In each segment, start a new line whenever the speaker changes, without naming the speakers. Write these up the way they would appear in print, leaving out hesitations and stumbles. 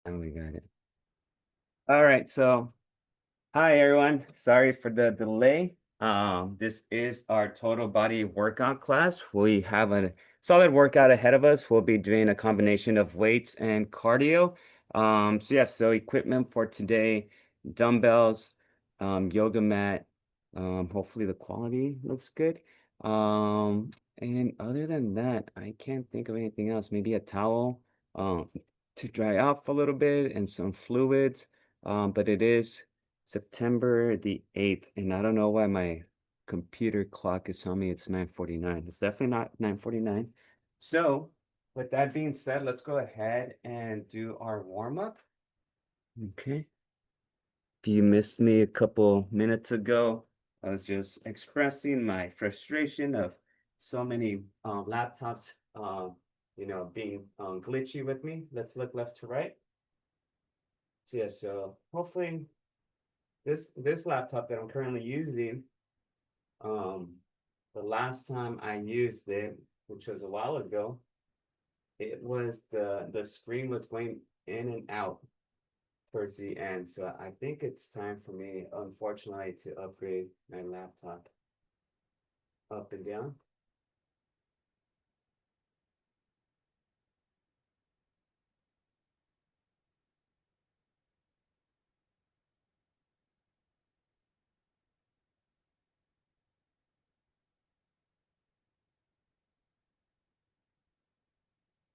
And we got it. All right, so hi everyone. Sorry for the delay. This is our total body workout class. We have a solid workout ahead of us. We'll be doing a combination of weights and cardio. So equipment for today, dumbbells, yoga mat. Hopefully the quality looks good. And other than that, I can't think of anything else. Maybe a towel, to dry off a little bit and some fluids. But it is September the 8th, and I don't know why my computer clock is telling me it's 9:49. It's definitely not 9:49. So, with that being said, let's go ahead and do our warm-up. Okay. If you missed me a couple minutes ago, I was just expressing my frustration of so many laptops, being glitchy with me. Let's look left to right. So hopefully this laptop that I'm currently using, um, the last time I used it, which was a while ago, it was the screen was going in and out towards the end. So I think it's time for me, unfortunately, to upgrade my laptop up and down.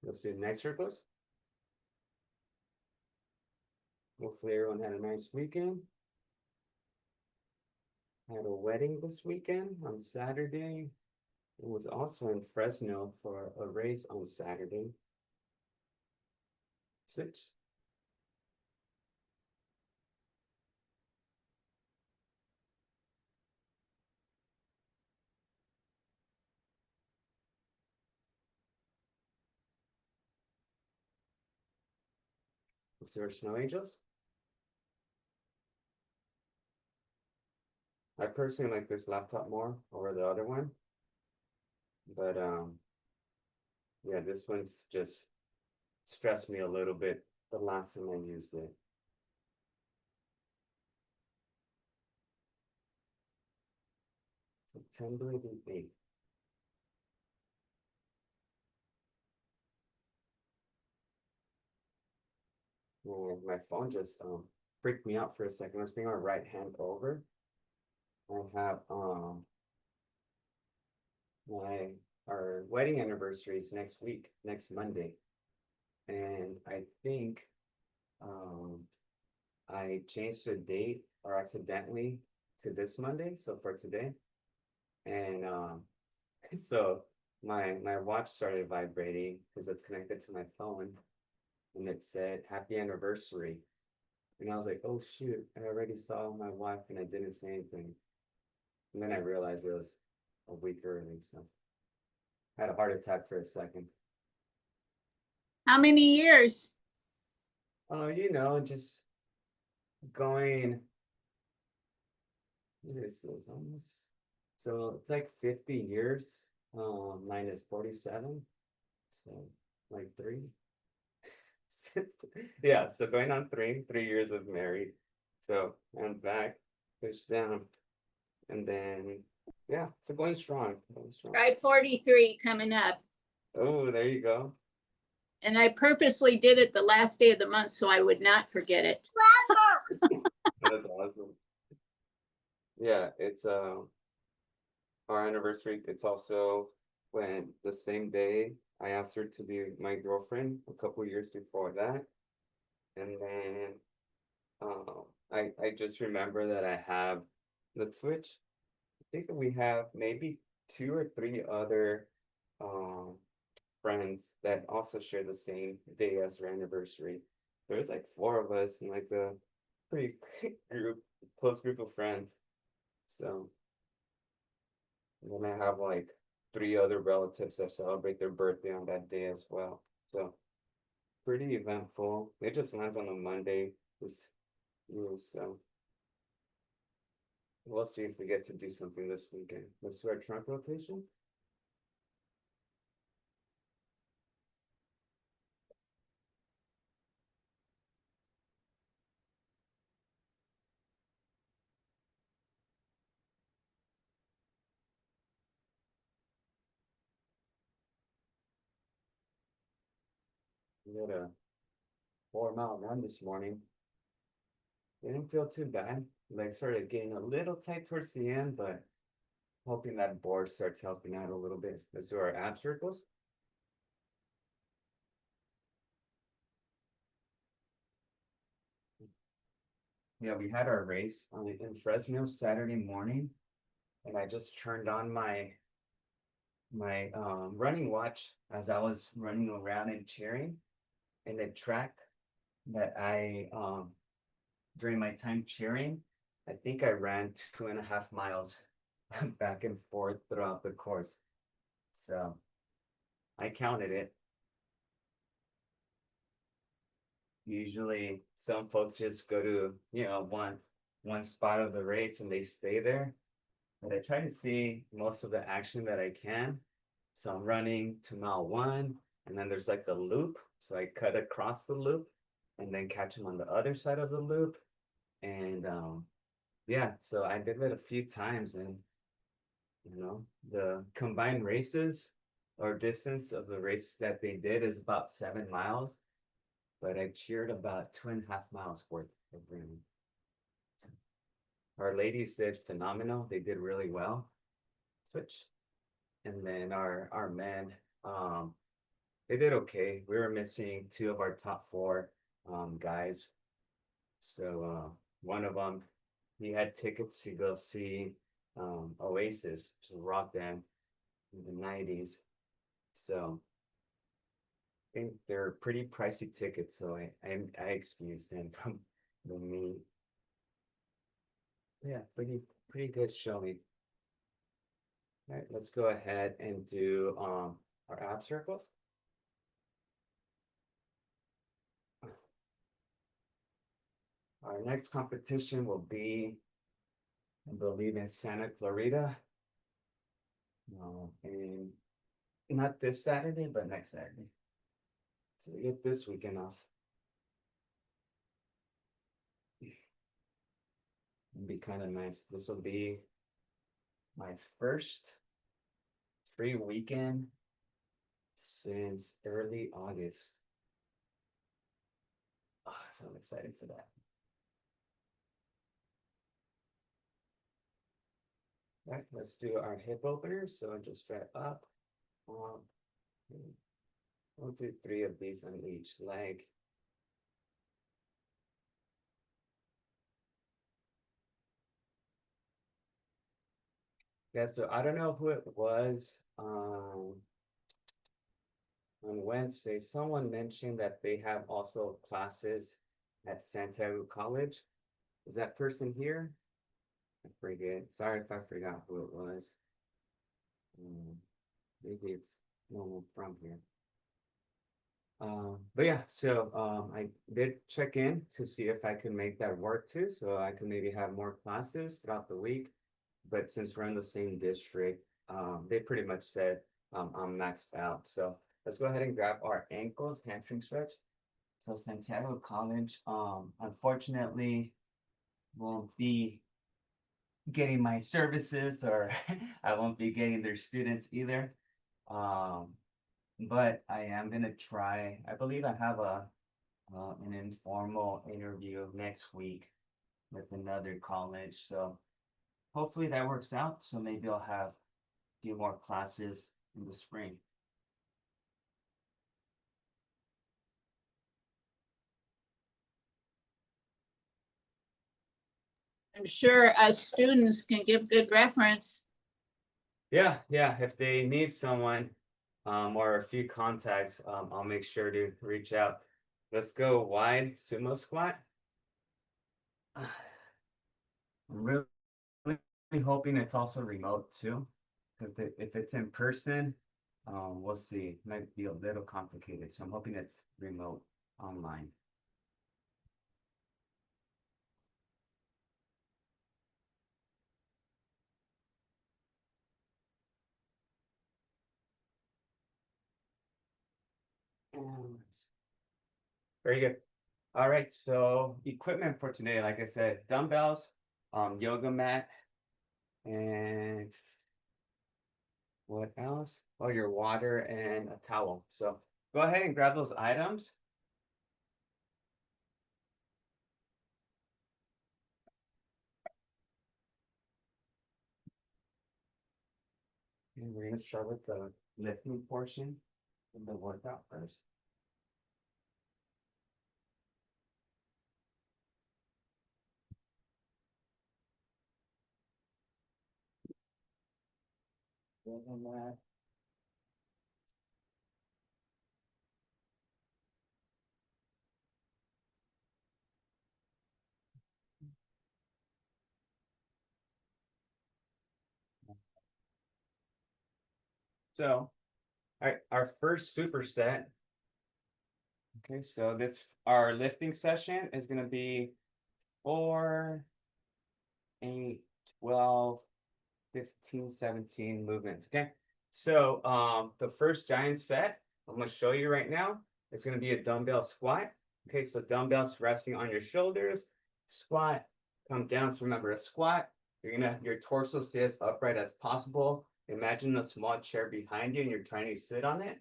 Let's do next circles. Hopefully everyone had a nice weekend. I had a wedding this weekend on Saturday. It was also in Fresno for a race on Saturday. Switch. Let's do our snow angels. I personally like this laptop more over the other one, but yeah, this one's just stressed me a little bit the last time I used it. September the 8th. And my phone just freaked me out for a second. Let's bring our right hand over. I have my our wedding anniversary is next week, next Monday. And I think um I changed the date or accidentally to this Monday, so for today. And so my watch started vibrating because it's connected to my phone, and it said happy anniversary. And I was like, oh shoot, I already saw my wife and I didn't say anything. And then I realized it was a week early, so I had a heart attack for a second.
How many years?
Oh, just going, this is almost, so it's like 50 years, minus 47. So like three. Yeah, so going on 3 years of married. So I'm back, pushed down, and then yeah, so going strong, going strong.
Try 43 coming up.
Oh, there you go.
And I purposely did it the last day of the month so I would not forget it.
That's awesome. Yeah, it's our anniversary. It's also when the same day I asked her to be my girlfriend a couple years before that. And then I just remember that I have the Switch. I think that we have maybe two or three other um friends that also share the same day as our anniversary. There's like four of us in like a pretty close group of friends. So and then I have like three other relatives that celebrate their birthday on that day as well. So pretty eventful. It just lands on a Monday this year, so we'll see if we get to do something this weekend. Let's do our trunk rotation. We had a 4 mile run this morning. Didn't feel too bad. Like started getting a little tight towards the end, but hoping that board starts helping out a little bit. Let's do our ab circles. Yeah, we had our race in Fresno Saturday morning, and I just turned on my running watch as I was running around and cheering. And the track that I during my time cheering, I think I ran 2.5 miles back and forth throughout the course. So I counted it. Usually some folks just go to, one spot of the race and they stay there. But I try to see most of the action that I can. So I'm running to mile one, and then there's like the loop. So I cut across the loop and then catch them on the other side of the loop. And yeah, so I did it a few times, and the combined races or distance of the race that they did is about 7 miles, but I cheered about 2.5 miles worth of running. Our ladies did phenomenal. They did really well. Switch. And then our men, they did okay. We were missing two of our top four guys. So one of them, he had tickets to go see Oasis, which is a rock band in the 90s. So I think they're pretty pricey tickets, so I excused him from the meet. Yeah, pretty good showing. All right, let's go ahead and do our ab circles. Our next competition will be, I believe, in Santa Clarita. And not this Saturday, but next Saturday. So we get this weekend off. It'd be kind of nice. This will be my first free weekend since early August. Oh, so I'm excited for that. All right, let's do our hip openers. So just strap up. We'll do 3 of these on each leg. Yeah, so I don't know who it was on Wednesday. Someone mentioned that they have also classes at Santiago College. Is that person here? I forget. Sorry if I forgot who it was. Maybe it's no one from here. But yeah, so I did check in to see if I could make that work too, so I could maybe have more classes throughout the week. But since we're in the same district, they pretty much said I'm maxed out. So let's go ahead and grab our ankles, hamstring stretch. So Santiago College, unfortunately, won't be getting my services, or I won't be getting their students either. Um, but I am gonna try. I believe I have an informal interview next week with another college. So hopefully that works out. So maybe I'll have a few more classes in the spring.
I'm sure us students can give good reference.
Yeah, yeah. If they need someone, or a few contacts, I'll make sure to reach out. Let's go wide sumo squat. I'm really hoping it's also remote too. If it's in person, we'll see. Might be a little complicated, so I'm hoping it's remote online. Very good. All right, so equipment for today, like I said, dumbbells, yoga mat, and what else? Oh, your water and a towel. So go ahead and grab those items. And we're gonna start with the lifting portion of the workout first. Build on that. So, all right, our first superset. Okay, so this our lifting session is gonna be 4, 8, 12, 15, 17 movements. Okay. So the first giant set I'm gonna show you right now is gonna be a dumbbell squat. Okay, so dumbbells resting on your shoulders, squat, come down. So remember a squat, your torso stay as upright as possible. Imagine a small chair behind you and you're trying to sit on it.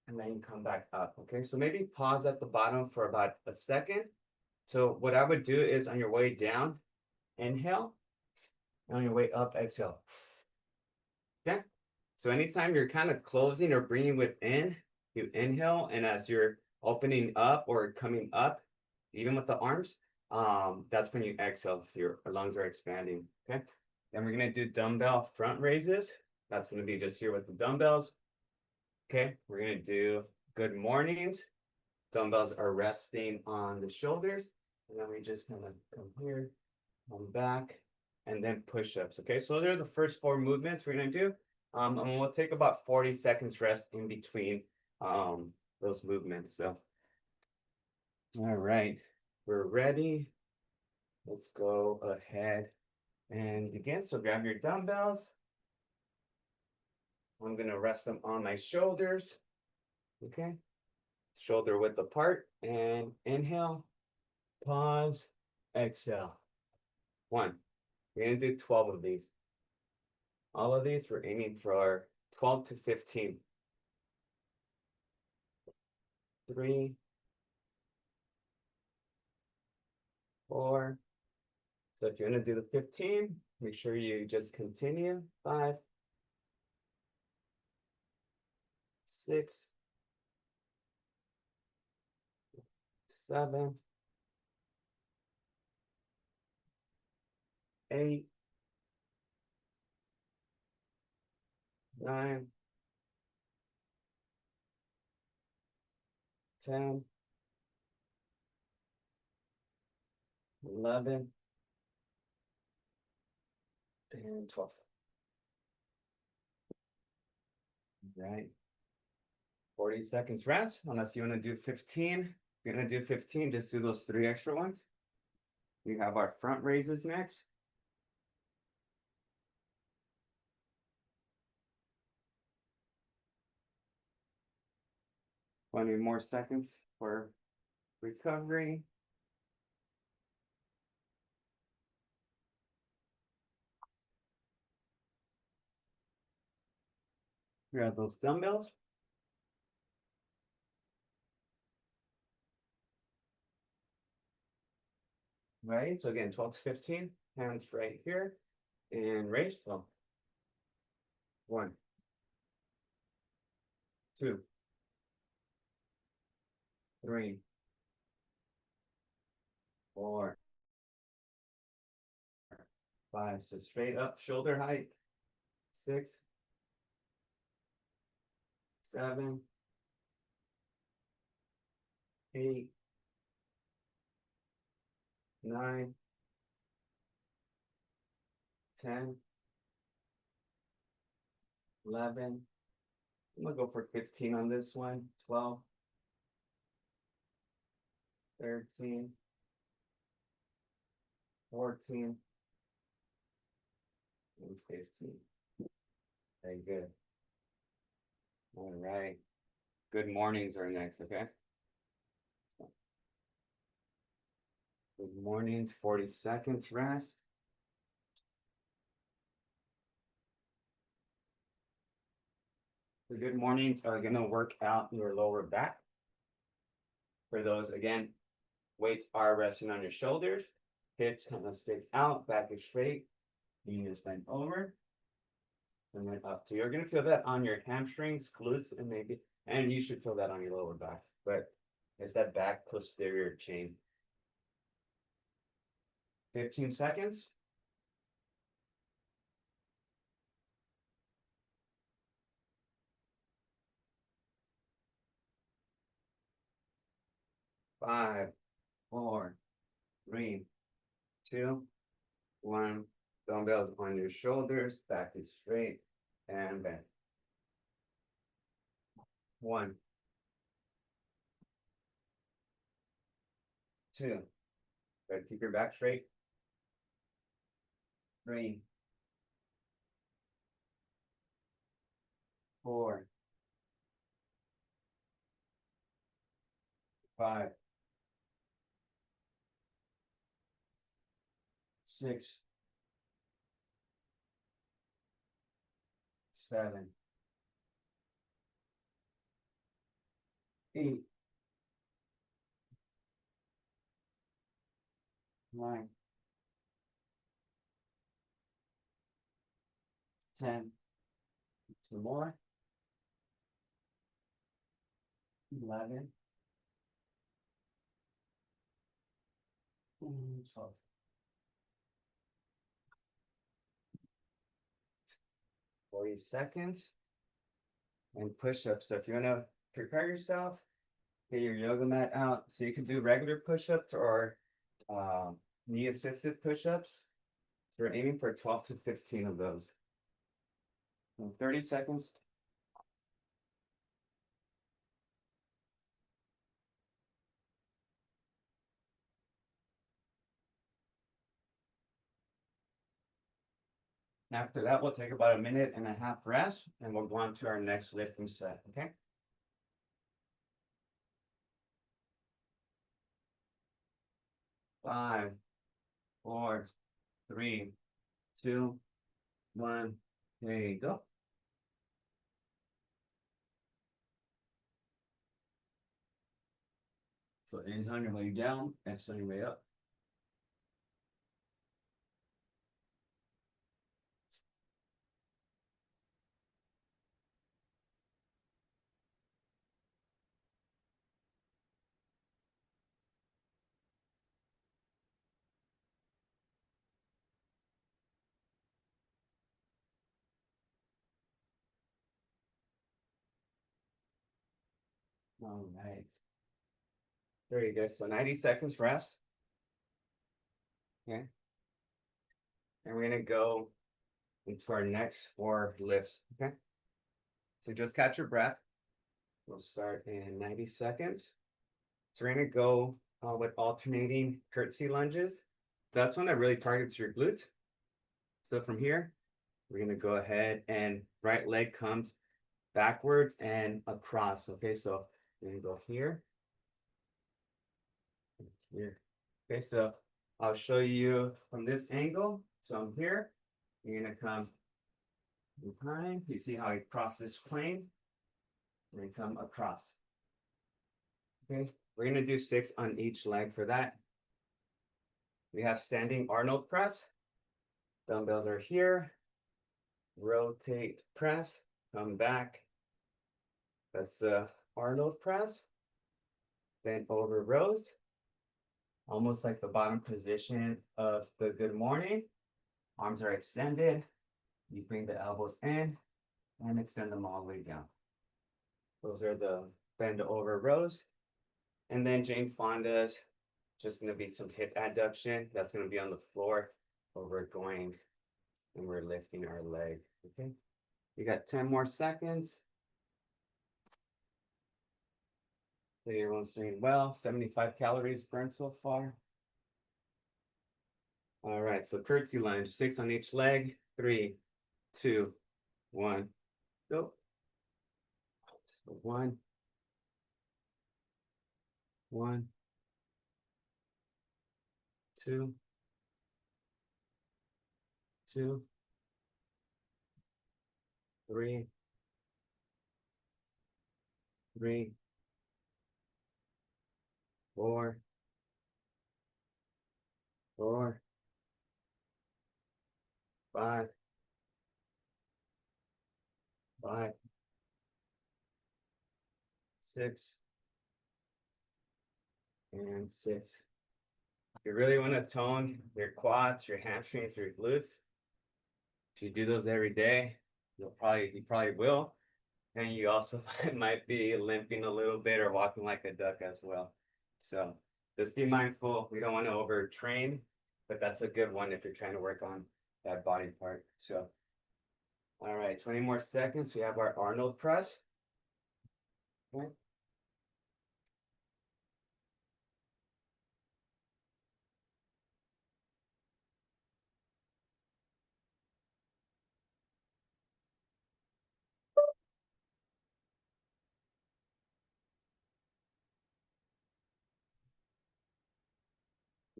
And then you come back up. Okay, so maybe pause at the bottom for about a second. So what I would do is on your way down, inhale, and on your way up, exhale. Okay. So anytime you're kind of closing or bringing within, you inhale, and as you're opening up or coming up, even with the arms, that's when you exhale. So your lungs are expanding. Okay. Then we're gonna do dumbbell front raises. That's gonna be just here with the dumbbells. Okay. We're gonna do good mornings. Dumbbells are resting on the shoulders, and then we just kind of come here, come back, and then push-ups. Okay, so those are the first 4 movements we're gonna do. And we'll take about 40 seconds rest in between those movements. So, all right, we're ready. Let's go ahead and begin. So grab your dumbbells. I'm gonna rest them on my shoulders. Okay, shoulder width apart, and inhale, pause, exhale. 1. We're gonna do 12 of these. All of these, we're aiming for 12 to 15. 3, 4. So if you're gonna do the 15, make sure you just continue. 5, 6, 7, 8, 9, 10, 11, and 12. Right. 40 seconds rest, unless you want to do 15. If you're going to do 15, just do those 3 extra ones. We have our front raises next. 20 more seconds for recovery. Grab those dumbbells. Right, so again, 12 to 15, hands right here, and raise. So 1, 2, 3, 4, 5. So straight up, shoulder height. 6, 7, 8, 9, 10, 11. I'm gonna go for 15 on this one. 12, 13, 14, and 15. Very good. All right. Good mornings are next, okay? Good mornings, 40 seconds rest. The good mornings are gonna work out your lower back. For those, again, weights are resting on your shoulders, hips kind of stick out, back is straight, knees bent over. and then up. So you're gonna feel that on your hamstrings, glutes, and maybe, and you should feel that on your lower back. But it's that back posterior chain. 15 seconds. 5, 4, 3, 2, 1. Dumbbells on your shoulders, back is straight, and bend. 1, 2. Try to keep your back straight. 3, 4, 5, 6, 7, 8, 9, 10. 2 more. 11, 12. 40 seconds. And push-ups. So if you want to prepare yourself, get your yoga mat out. So you can do regular push-ups or knee assisted push-ups. So we're aiming for 12 to 15 of those. 30 seconds. After that, we'll take about a minute and a half rest, and we'll go on to our next lifting set, okay? 5, 4, 3, 2, 1. There you go. So inhale on your way down, exhale on your way up. All right. There you go. So 90 seconds rest. Okay. And we're gonna go into our next 4 lifts. Okay. So just catch your breath. We'll start in 90 seconds. So we're gonna go with alternating curtsy lunges. So that's one that really targets your glutes. So from here, we're gonna go ahead and right leg comes backwards and across. Okay, so we're gonna go here, here. Okay, so I'll show you from this angle. So I'm here. You're gonna come behind. You see how I cross this plane? And then come across. Okay, we're gonna do 6 on each leg for that. We have standing Arnold press. Dumbbells are here. Rotate, press, come back. That's the Arnold press. Then over rows. Almost like the bottom position of the good morning. Arms are extended. You bring the elbows in and extend them all the way down. Those are the bend over rows. And then Jane Fonda's just gonna be some hip adduction. That's gonna be on the floor where we're going and we're lifting our leg, okay? You got 10 more seconds. Hopefully everyone's doing well. 75 calories burned so far. All right, so curtsy lunge, 6 on each leg. 3, 2, 1, go. So 1, 1, 2, 2, 3, 3, 4, 4, 5, 6, and 6. If you really want to tone your quads, your hamstrings, your glutes, if you do those every day, you probably will. And you also might be limping a little bit or walking like a duck as well. So just be mindful. We don't want to overtrain, but that's a good one if you're trying to work on that body part. So, all right, 20 more seconds. We have our Arnold press. Okay.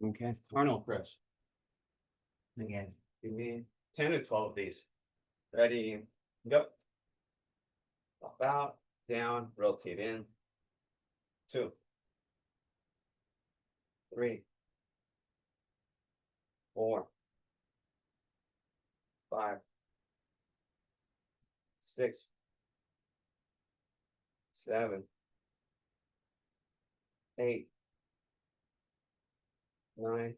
Okay, Arnold press. Again, give me 10 to 12 of these. Ready, go. Pop out, down, rotate in. 2, 3, 4, 5, 6, 7, 8, 9,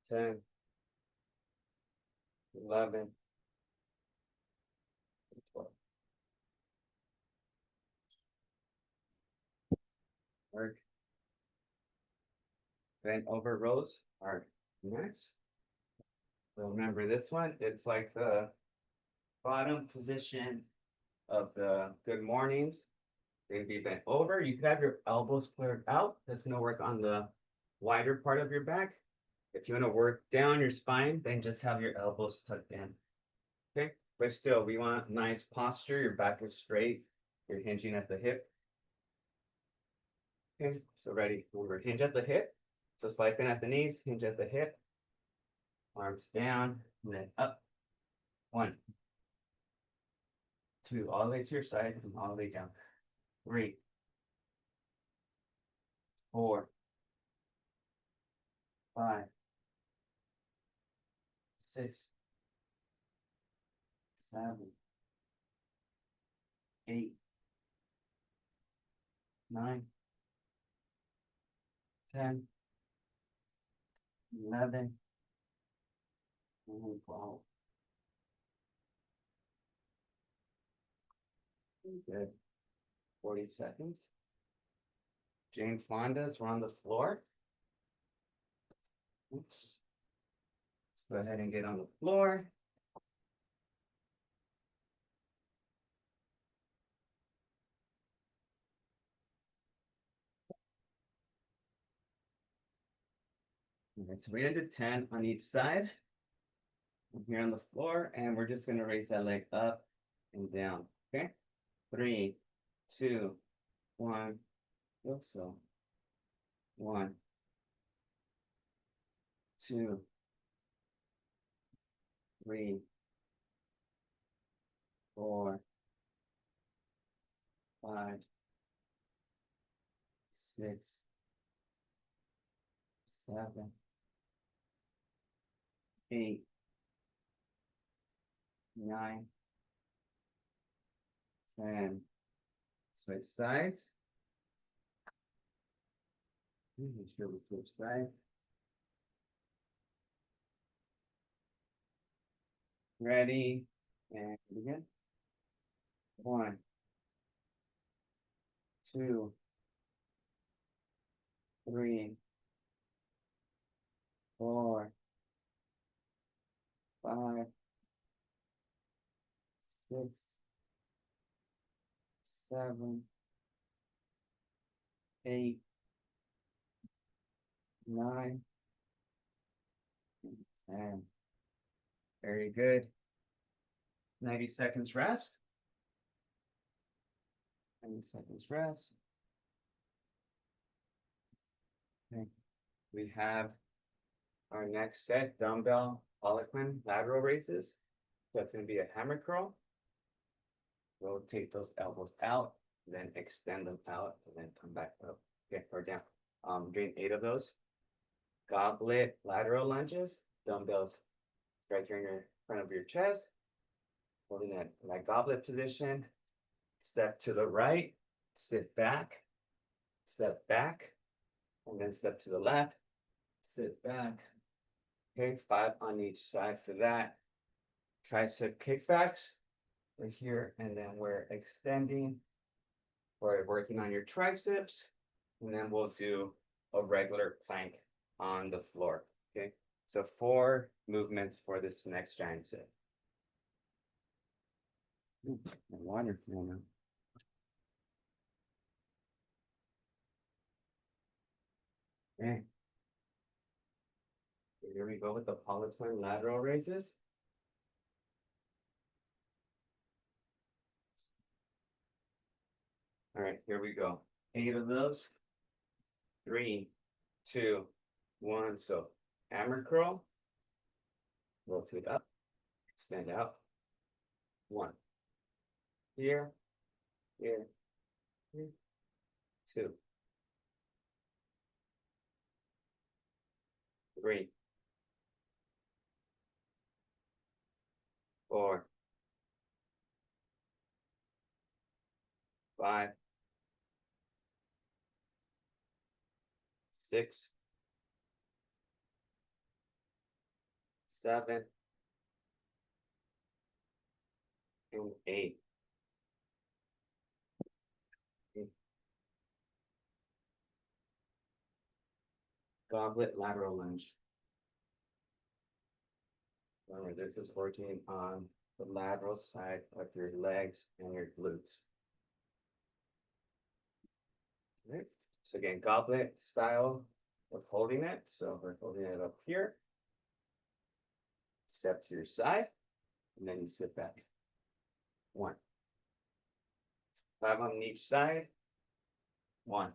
10, 11, 12. Work. Bent over rows are next. So remember this one, it's like the bottom position of the good mornings. They'd be bent over. You could have your elbows flared out. That's going to work on the wider part of your back. If you want to work down your spine, then just have your elbows tucked in. Okay, but still, we want nice posture. Your back is straight. You're hinging at the hip. Okay, so ready. Remember, hinge at the hip. So slide in at the knees, hinge at the hip. Arms down, and then up. 1, 2, all the way to your side, and all the way down. 3, 4, 5, 6, 7, 8, 9, 10, 11, and 12. Good. 40 seconds. Jane Fonda's, we're on the floor. Oops. Let's go ahead and get on the floor. All right, so we're gonna do 10 on each side. I'm here on the floor, and we're just gonna raise that leg up and down. Okay. 3, 2, 1. Go so. 1, 2, 3, 4, 5, 6, 7, 8, 9, 10. Switch sides. Make sure we switch sides. Ready, and begin. 1, 2, 3, 4, 5, 6, 7, 8, 9, and 10. Very good. 90 seconds rest. 90 seconds rest. Okay. We have our next set, dumbbell Poliquin lateral raises. That's going to be a hammer curl. Rotate those elbows out, then extend them out, and then come back up. Okay, or down. Doing 8 of those. Goblet lateral lunges, dumbbells right here in your front of your chest. Holding that goblet position. step to the right, sit back, step back, and then step to the left, sit back. Okay, 5 on each side for that. Tricep kickbacks. We're here, and then we're extending. We're working on your triceps, and then we'll do a regular plank on the floor. Okay, so 4 movements for this next giant sit. Ooh, my water. No. Okay. Here we go with the polyplane lateral raises. All right, here we go. 8 of those. 3, 2, 1. So hammer curl. Rotate up. Extend out. 1. Here. Here. Here. 2. 3. 4. 5. 6. 7. And 8. Goblet lateral lunge. Remember, this is working on the lateral side of your legs and your glutes. All right. So again, goblet style of holding it. So we're holding it up here. Step to your side, and then you sit back. 1. 5 on each side. 1.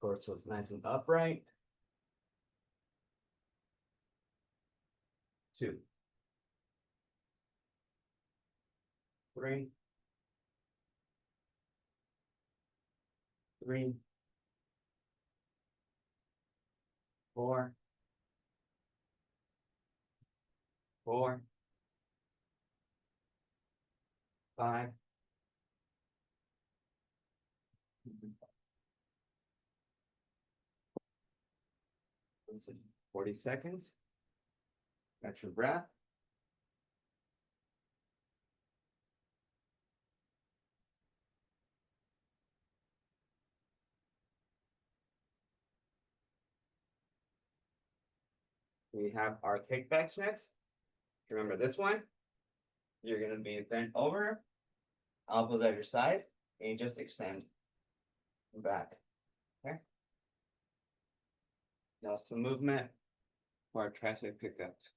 Torso is nice and upright. 2. 3. 3. 4. 4. 5. Let's see, 40 seconds. Got your breath. We have our kickbacks next. Remember this one? You're going to be bent over, elbows at your side, and you just extend back. Okay? Now it's the movement for our tricep pickups.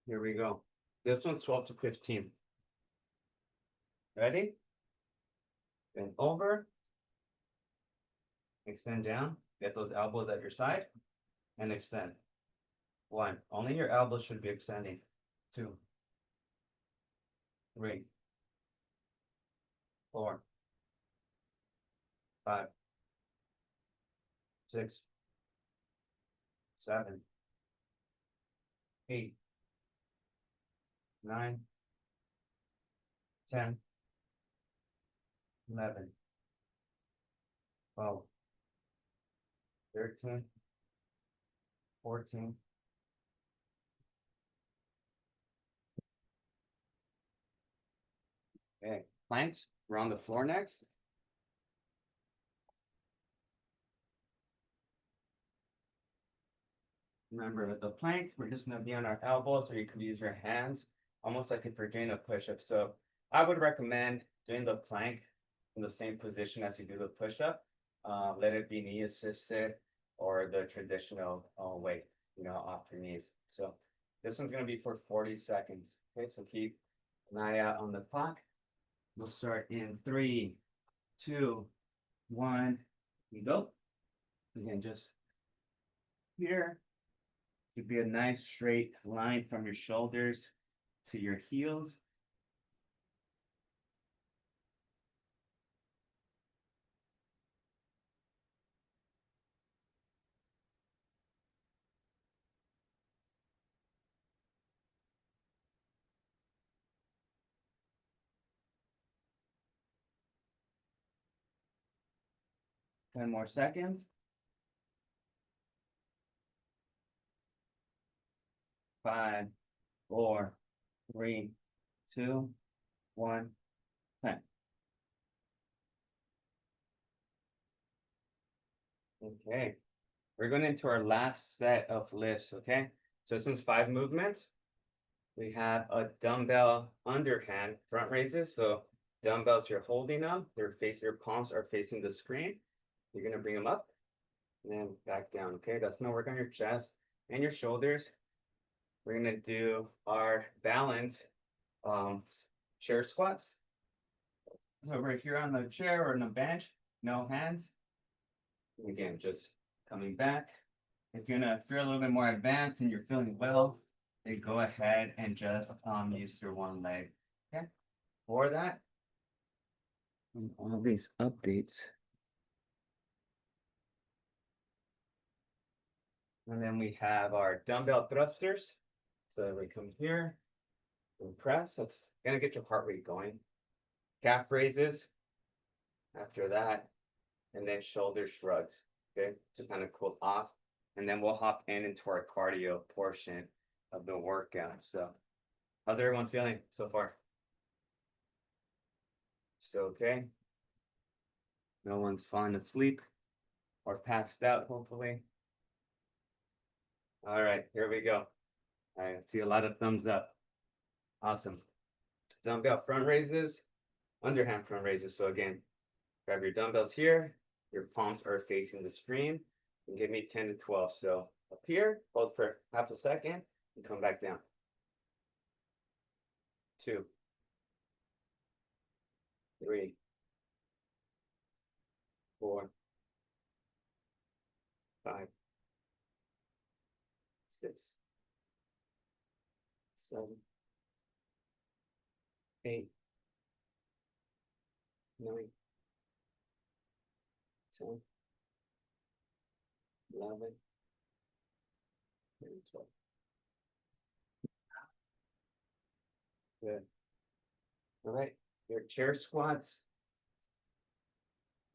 Here we go. This one's 12 to 15. Ready? Bend over. Extend down. Get those elbows at your side. And extend. 1. Only your elbows should be extending. 2. 3. 4. 5. 6. 7. 8. 9. 10. 11. 12. 13. 14. Okay, planks. We're on the floor next. Remember, with the plank, we're just gonna be on our elbows, so you can use your hands, almost like if you're doing a push-up. So I would recommend doing the plank in the same position as you do the push-up. Let it be knee assisted or the traditional weight, off your knees. So this one's gonna be for 40 seconds. Okay, so keep an eye out on the clock. We'll start in 3, 2, 1, we go. Again, just here. Could be a nice straight line from your shoulders to your heels. 10 more seconds. 5, 4, 3, 2, 1, 10. Okay, we're going into our last set of lifts, okay? So since 5 movements, we have a dumbbell underhand front raises. So dumbbells, you're holding them, your palms are facing the screen. You're gonna bring them up and then back down, okay? That's gonna work on your chest and your shoulders. We're gonna do our balance chair squats. So we're here on the chair or on the bench, no hands. And again, just coming back. If you're a little bit more advanced and you're feeling well, then go ahead and just use your one leg. Okay. For that, all these updates. And then we have our dumbbell thrusters. So we come here and press. That's gonna get your heart rate going. Calf raises after that, and then shoulder shrugs. Okay, to kind of cool off. And then we'll hop into our cardio portion of the workout. So how's everyone feeling so far? So okay. No one's falling asleep or passed out, hopefully. All right, here we go. I see a lot of thumbs up. Awesome. Dumbbell front raises, underhand front raises. So again, grab your dumbbells here. Your palms are facing the screen. And give me 10 to 12. So up here, hold for half a second and come back down. 2, 3, 4, 5, 6, 7, 8, 9, 10, 11, 12. Good. All right, your chair squats.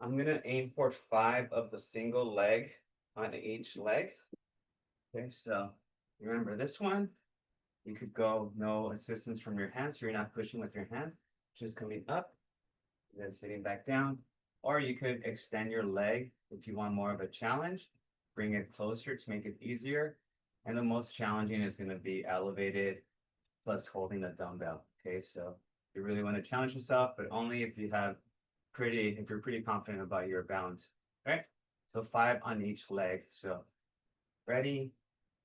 I'm gonna aim for 5 of the single leg on each leg. Okay, so remember this one, you could go no assistance from your hands, so you're not pushing with your hand, just coming up, and then sitting back down. Or you could extend your leg if you want more of a challenge, bring it closer to make it easier. And the most challenging is gonna be elevated plus holding the dumbbell. Okay, so you really want to challenge yourself, but only if you're pretty confident about your balance. All right, so 5 on each leg. So ready,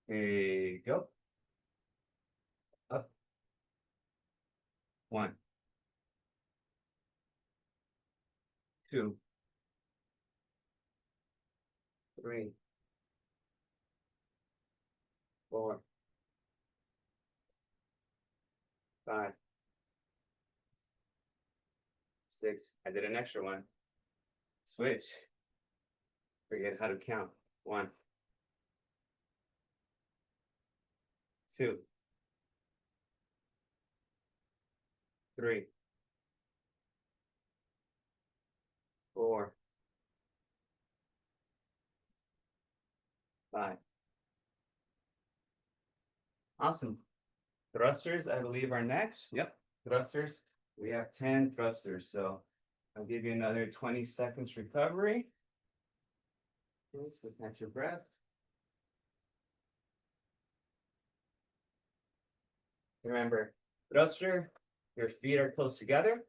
go. Up. 1, 2, 3, 4, 5, 6. I did an extra one. Switch. Forget how to count. 1, 2, 3, 4, 5. Awesome. Thrusters, I believe, are next. Yep, thrusters. We have 10 thrusters, so I'll give you another 20 seconds recovery. Okay, so catch your breath. Remember, thruster, your feet are close together.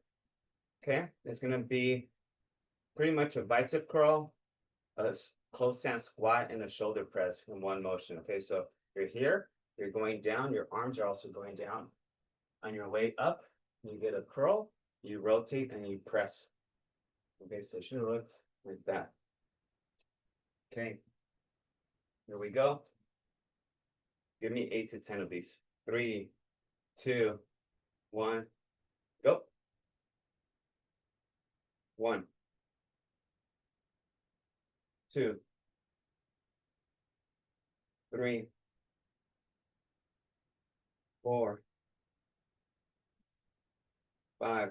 Okay, there's gonna be pretty much a bicep curl, a close stance squat, and a shoulder press in one motion. Okay, so you're here, you're going down, your arms are also going down. On your way up, you get a curl, you rotate, and you press. Okay, so it should look like that. Okay, here we go. Give me 8 to 10 of these. 3, 2, 1, go. 1, 2, 3, 4, 5,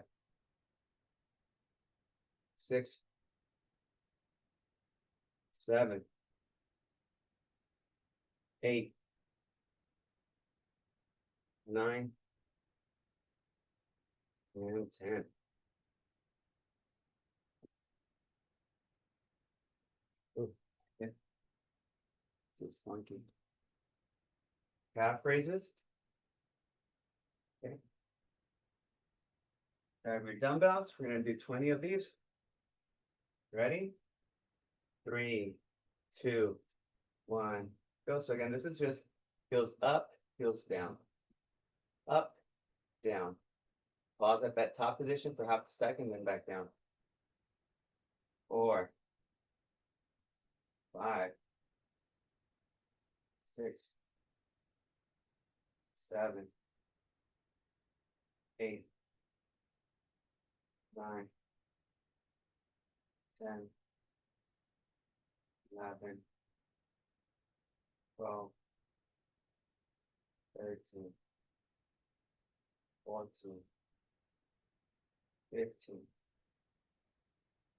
6, 7, 8, 9, and 10. Ooh, yeah, it's funky. Calf raises. Okay. Grab your dumbbells. We're gonna do 20 of these. Ready? 3, 2, 1. Go. So again, this is just heels up, heels down. Up, down. Pause at that top position for half a second, then back down. 4, 5, 6, 7, 8, 9, 10, 11, 12, 13, 14, 15,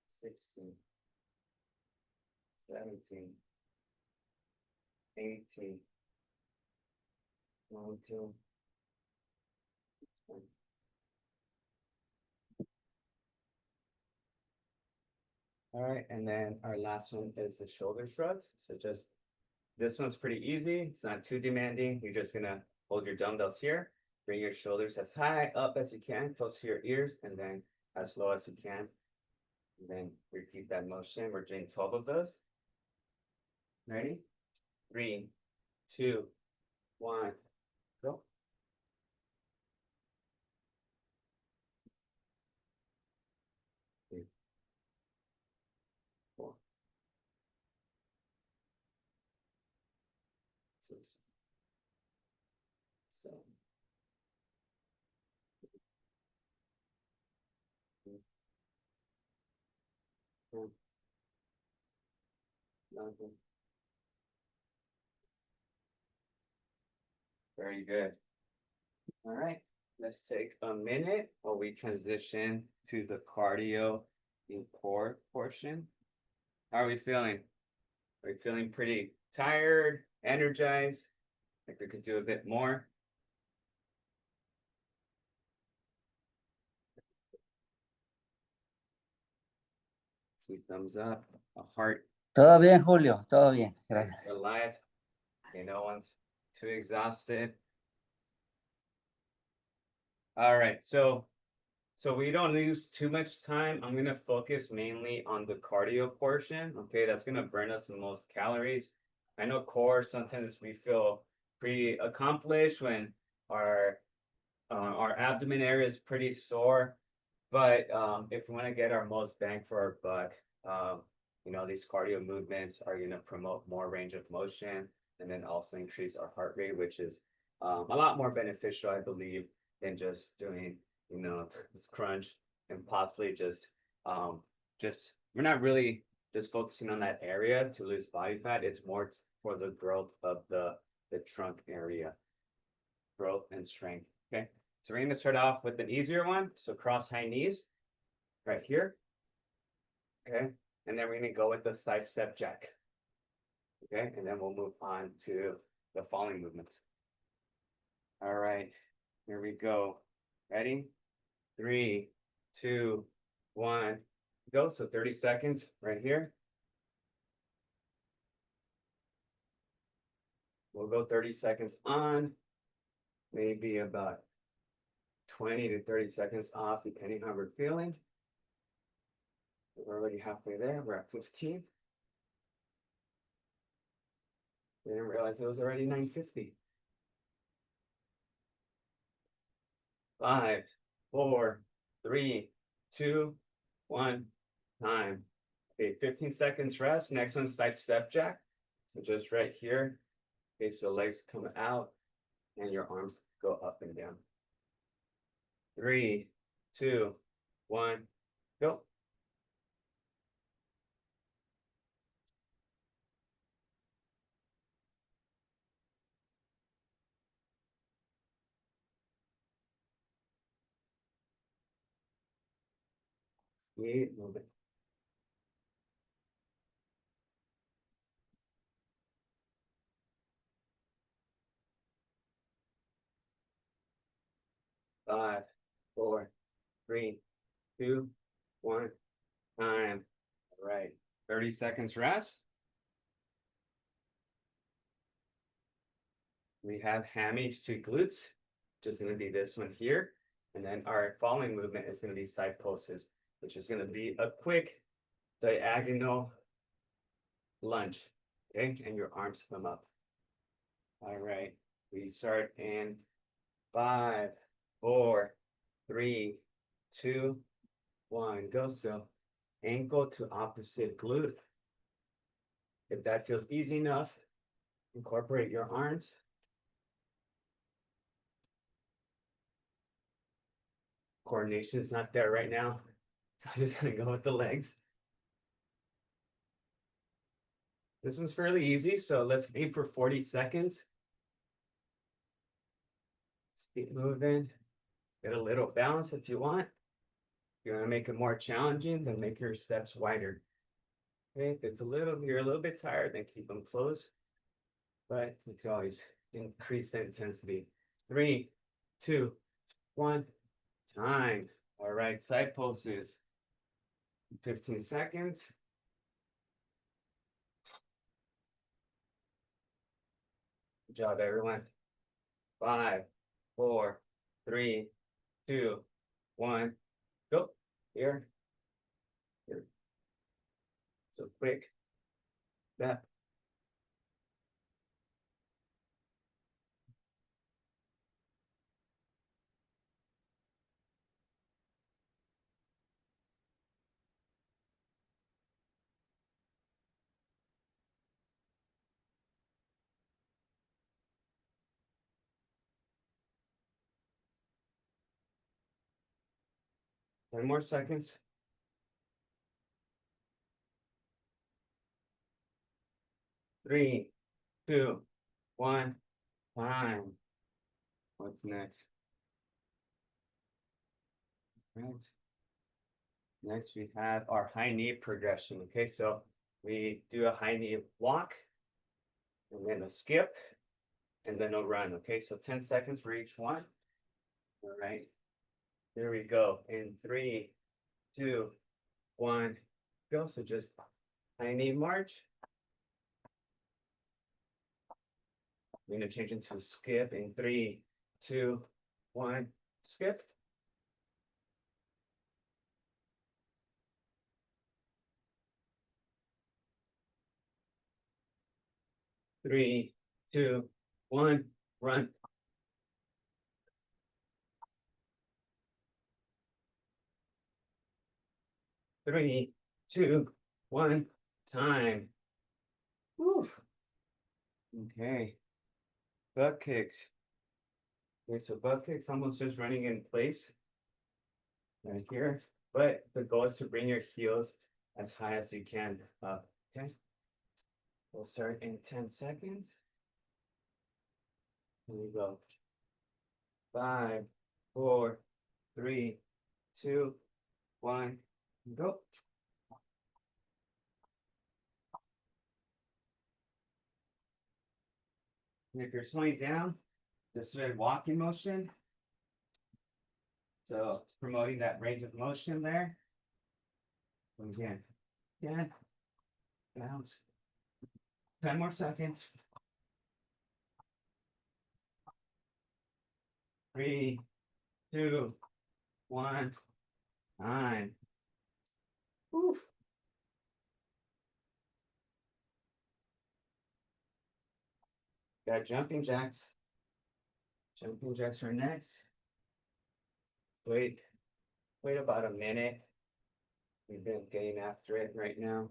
16, 17, 18, 19, 20. All right, and then our last one is the shoulder shrugs. So just this one's pretty easy. It's not too demanding. You're just gonna hold your dumbbells here, bring your shoulders as high up as you can, close to your ears, and then as low as you can. And then repeat that motion. We're doing 12 of those. Ready? 3, 2, 1, go. 3, 4, 6, 7, 8, 9, 11. Very good. All right, let's take a minute while we transition to the cardio and core portion. How are we feeling? Are we feeling pretty tired, energized? Think we could do a bit more? See thumbs up, a heart.
Todo bien, Julio, todo bien, gracias.
Alive. Okay, no one's too exhausted. All right, so we don't lose too much time. I'm gonna focus mainly on the cardio portion. Okay, that's gonna burn us the most calories. I know core, sometimes we feel pretty accomplished when our abdomen area is pretty sore. But if we want to get our most bang for our buck, these cardio movements are going to promote more range of motion and then also increase our heart rate, which is a lot more beneficial, I believe, than just doing, this crunch and possibly just we're not really just focusing on that area to lose body fat. It's more for the growth of the trunk area, growth and strength. Okay. So we're going to start off with an easier one. So cross high knees right here. Okay. And then we're going to go with the side step jack. Okay. And then we'll move on to the following movements. All right. Here we go. Ready? 3, 2, 1, go. So 30 seconds right here. We'll go 30 seconds on, maybe about 20 to 30 seconds off, depending how we're feeling. We're already halfway there. We're at 15. Didn't realize it was already 9:50. 5, 4, 3, 2, 1, time. Okay, 15 seconds rest. Next one, side step jack. So just right here. Okay, so legs come out and your arms go up and down. 3, 2, 1, go. Move it. 5, 4, 3, 2, 1. Time. All right. 30 seconds rest. We have hammies to glutes, which is going to be this one here. And then our following movement is going to be side pulses, which is going to be a quick diagonal lunge. Okay, and your arms come up. All right, we start in 5, 4, 3, 2, 1. Go. So ankle to opposite glute. If that feels easy enough, incorporate your arms. Coordination is not there right now, so I'm just gonna go with the legs. This one's fairly easy, so let's aim for 40 seconds. Let's keep moving. Get a little balance if you want. If you want to make it more challenging, then make your steps wider. Okay, if it's you're a little bit tired, then keep them close. But you can always increase the intensity. 3, 2, 1. Time. All right, side pulses. 15 seconds. Good job, everyone. 5, 4, 3, 2, 1. Go. Here. Here. So quick. Step. Ten more seconds. 3, 2, 1. Time. What's next? Right. Next, we have our high knee progression. Okay, so we do a high knee walk, and then a skip, and then a run. Okay, so 10 seconds for each one. All right, there we go. In 3, 2, 1, go. So just high knee march. We're gonna change into skip in 3, 2, 1, skip. Three, 2, 1, run. 3, 2, 1, time. Whew. Okay. Butt kicks. Okay, so butt kicks almost just running in place right here. But the goal is to bring your heels as high as you can up. Okay. We'll start in 10 seconds. Here we go. 5, 4, 3, 2, 1, go. And if you're slowing down, just a walking motion. So promoting that range of motion there. Again, bounce. 10 more seconds. 3, 2, 1, time. Oof. Got jumping jacks. Jumping jacks are next. Wait about a minute. We've been getting after it right now.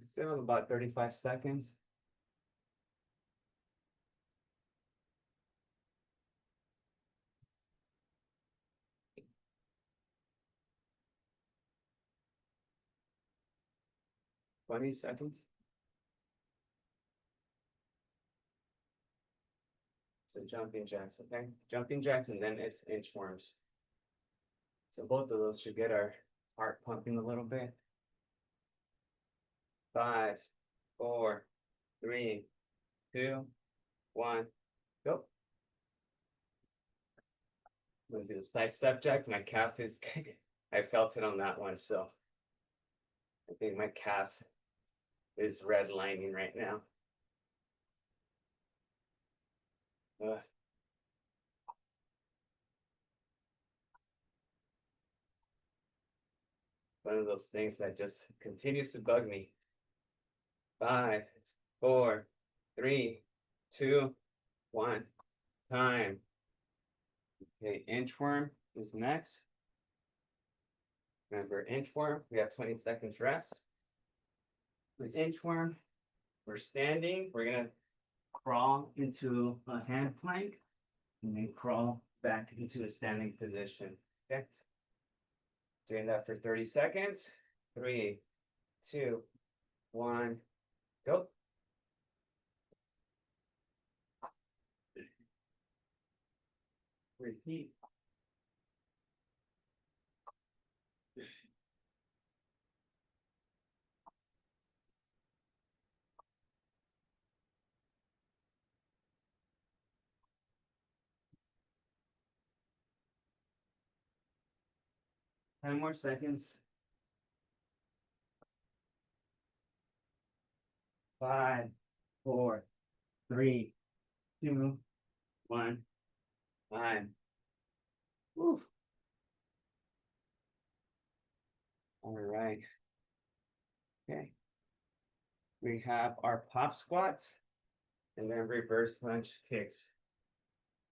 Still about 35 seconds. Twenty seconds. So jumping jacks, okay? Jumping jacks and then it's inchworms. So both of those should get our heart pumping a little bit. 5, 4, 3, 2, 1, go. I'm gonna do the side step jack. My calf is, I felt it on that one, so I think my calf is redlining right now. One of those things that just continues to bug me. 5, 4, 3, 2, 1, time. Okay, inchworm is next. Remember, inchworm, we have 20 seconds rest. With inchworm, we're standing, we're gonna crawl into a hand plank and then crawl back into a standing position. Okay. Doing that for 30 seconds. 3, 2, 1, go. Repeat. Ten more seconds. 5, 4, 3, 2, 1, time. Woo. All right. Okay. We have our pop squats and then reverse lunge kicks.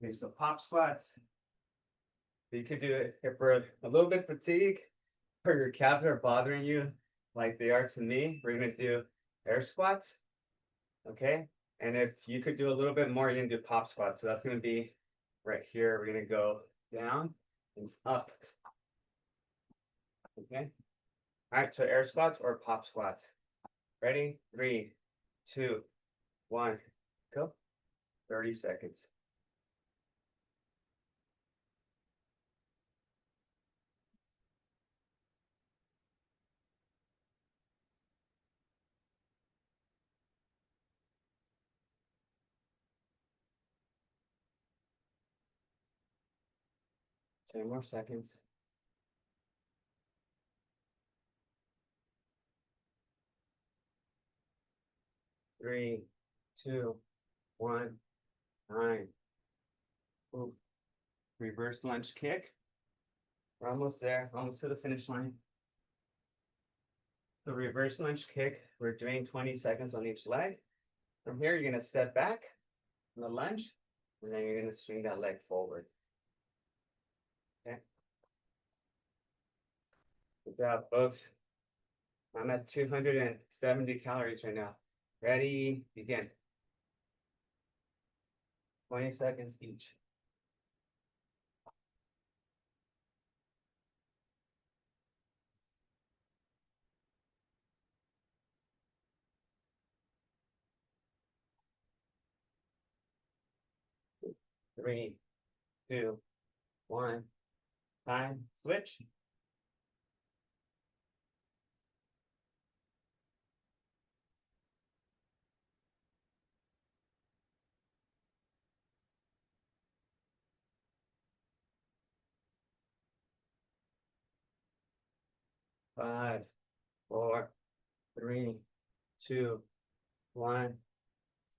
Okay, so pop squats. You could do it if we're a little bit fatigued or your calves are bothering you like they are to me. We're gonna do air squats. Okay. And if you could do a little bit more, you're gonna do pop squats. So that's gonna be right here. We're gonna go down and up. Okay. All right, so air squats or pop squats. Ready? 3, 2, 1, go. 30 seconds. Ten more seconds. Three, 2, 1, time. Ooh. Reverse lunge kick. We're almost there, almost to the finish line. The reverse lunge kick, we're doing 20 seconds on each leg. From here, you're gonna step back in the lunge, and then you're gonna swing that leg forward. Okay. Good job, folks. I'm at 270 calories right now. Ready, begin. 20 seconds each. Three, 2, 1, time, switch. 5, 4, 3, 2, 1,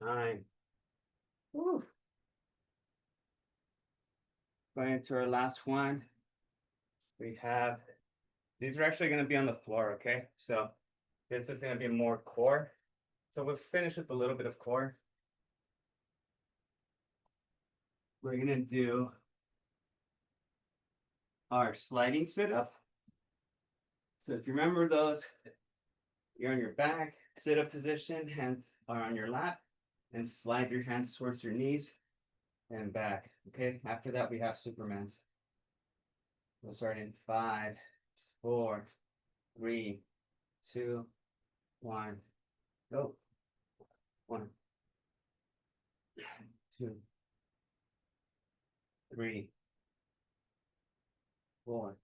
time. Woo. Going into our last one. We have, these are actually going to be on the floor, okay? So this is going to be more core. So we'll finish with a little bit of core. We're going to do our sliding sit-up. So if you remember those, you're on your back, sit-up position, hands are on your lap, and slide your hands towards your knees and back, okay? After that, we have Supermans. We'll start in 5, 4, 3, 2, 1, go. 1, 2, 3, 4,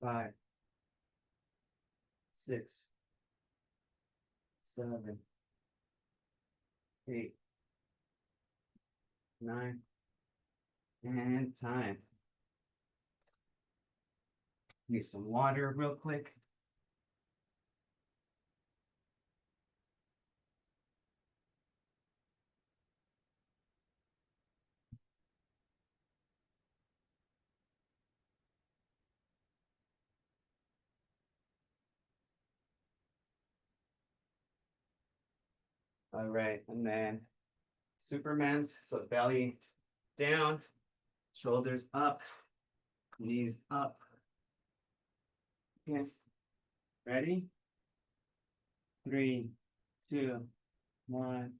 5, 6, 7, 8, 9, and time. Need some water real quick. All right, and then Superman's, so belly down, shoulders up, knees up. Okay, ready? 3, 2, 1,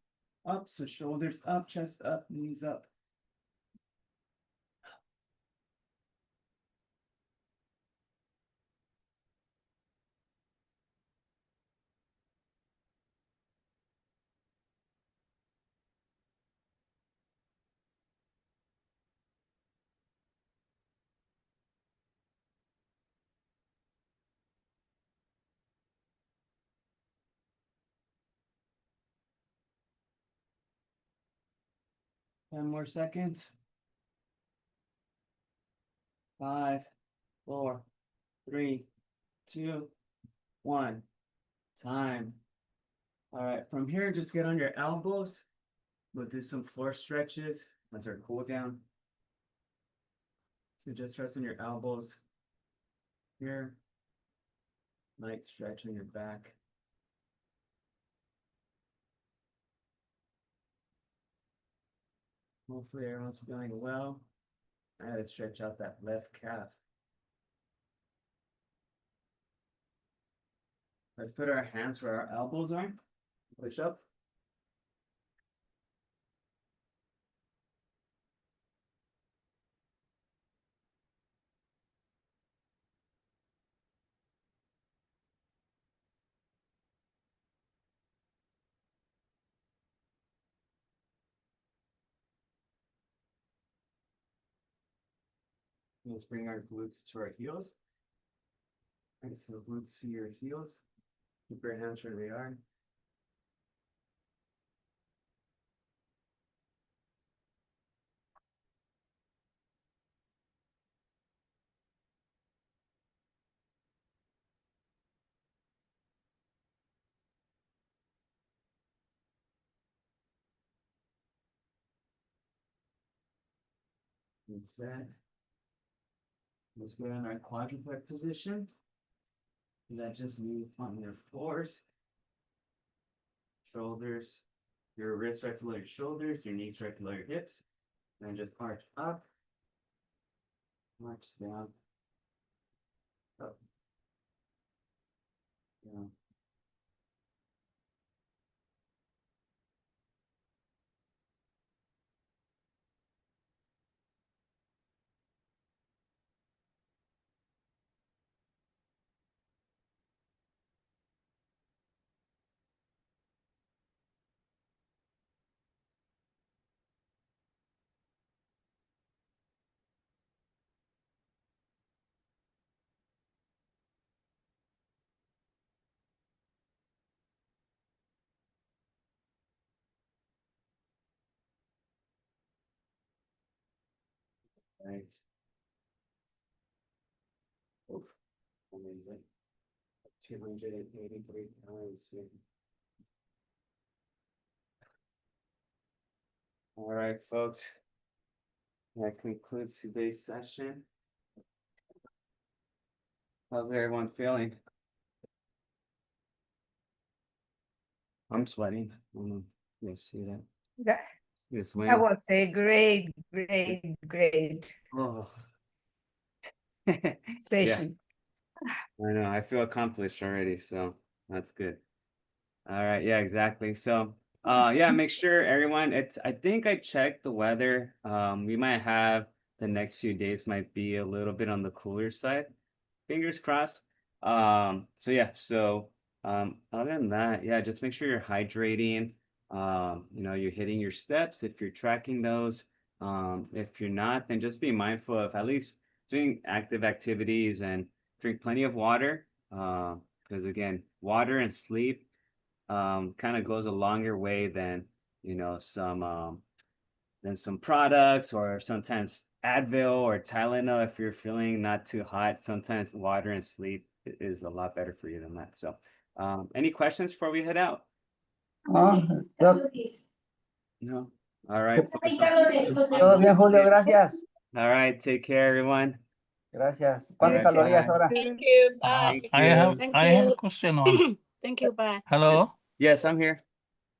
up. So shoulders up, chest up, knees up. Ten more seconds. 5, 4, 3, 2, 1. Time. All right, from here, just get on your elbows. We'll do some floor stretches as our cool down. So just rest on your elbows here. Light stretch on your back. Hopefully everyone's feeling well. I had to stretch out that left calf. Let's put our hands where our elbows are. Push up. Let's bring our glutes to our heels. All right, so glutes to your heels. Keep your hands where they are. Reset. Let's go in our quadruped position. That just means on your floors, shoulders, your wrists right below your shoulders, your knees right below your hips. And just arch up, march down, up, down. Right. Oof. Amazing. 283 times. All right, folks. That concludes today's session. How's everyone feeling? I'm sweating. You see that?
That,
This
that
wind.
was a great
Oh.
session.
I know. I feel accomplished already, so that's good. All right. Yeah, exactly. So, yeah, make sure everyone, I think I checked the weather. We might have the next few days might be a little bit on the cooler side. Fingers crossed. So yeah, other than that, yeah, just make sure you're hydrating. You're hitting your steps if you're tracking those. If you're not, then just be mindful of at least doing active activities and drink plenty of water. Because again, water and sleep kind of goes a longer way than, you know, some products, or sometimes Advil or Tylenol if you're feeling not too hot. Sometimes water and sleep is a lot better for you than that. So, any questions before we head out?
No, todo
No. All right.
todo bien, Julio, gracias.
All right. Take care, everyone.
Gracias. ¿Cuántas
Alright,
calorías
bye.
ahora?
Thank you, bye.
Thank
I have
you.
Thank
I have
you.
a question on.
Thank you, bye.
Hello.
Yes, I'm here.